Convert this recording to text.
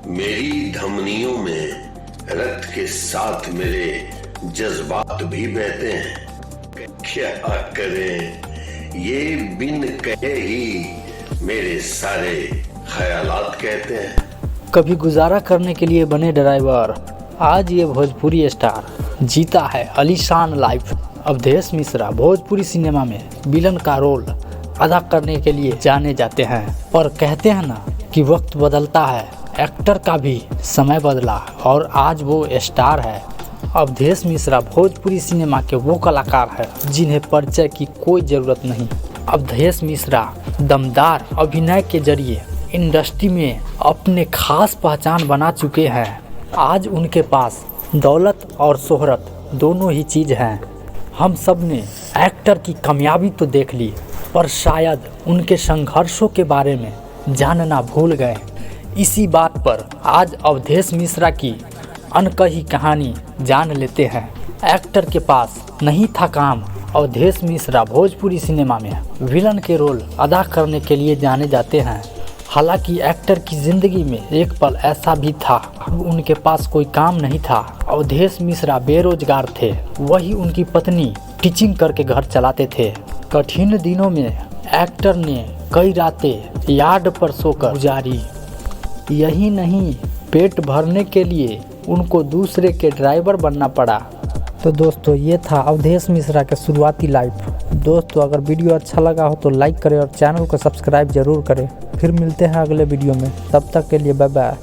मेरी धमनियों में रक्त के साथ मेरे जज्बात भी बहते हैं। क्या करें, ये बिन कहे ही मेरे सारे ख्यालात कहते हैं। कभी गुजारा करने के लिए बने ड्राइवर, आज ये भोजपुरी स्टार जीता है आलीशान लाइफ। अवधेश मिश्रा भोजपुरी सिनेमा में विलन का रोल अदा करने के लिए जाने जाते हैं, पर कहते हैं ना कि वक्त बदलता है, एक्टर का भी समय बदला और आज वो स्टार है। अवधेश मिश्रा भोजपुरी सिनेमा के वो कलाकार हैं जिन्हें परिचय की कोई ज़रूरत नहीं। अवधेश मिश्रा दमदार अभिनय के जरिए इंडस्ट्री में अपने खास पहचान बना चुके हैं। आज उनके पास दौलत और शोहरत दोनों ही चीज़ हैं। हम सब ने एक्टर की कामयाबी तो देख ली, पर शायद उनके संघर्षों के बारे में जानना भूल गए। इसी बात पर आज अवधेश मिश्रा की अनकही कहानी जान लेते हैं। एक्टर के पास नहीं था काम। अवधेश मिश्रा भोजपुरी सिनेमा में विलन के रोल अदा करने के लिए जाने जाते हैं। हालांकि एक्टर की ज़िंदगी में एक पल ऐसा भी था उनके पास कोई काम नहीं था। अवधेश मिश्रा बेरोजगार थे, वही उनकी पत्नी टीचिंग करके घर चलाते थे। कठिन दिनों में एक्टर ने कई रातें यार्ड पर सोकर गुजारी। यही नहीं, पेट भरने के लिए उनको दूसरे के ड्राइवर बनना पड़ा। तो दोस्तों, ये था अवधेश मिश्रा के शुरुआती लाइफ। दोस्तों, अगर वीडियो अच्छा लगा हो तो लाइक करें और चैनल को सब्सक्राइब जरूर करें। फिर मिलते हैं अगले वीडियो में, तब तक के लिए बाय बाय।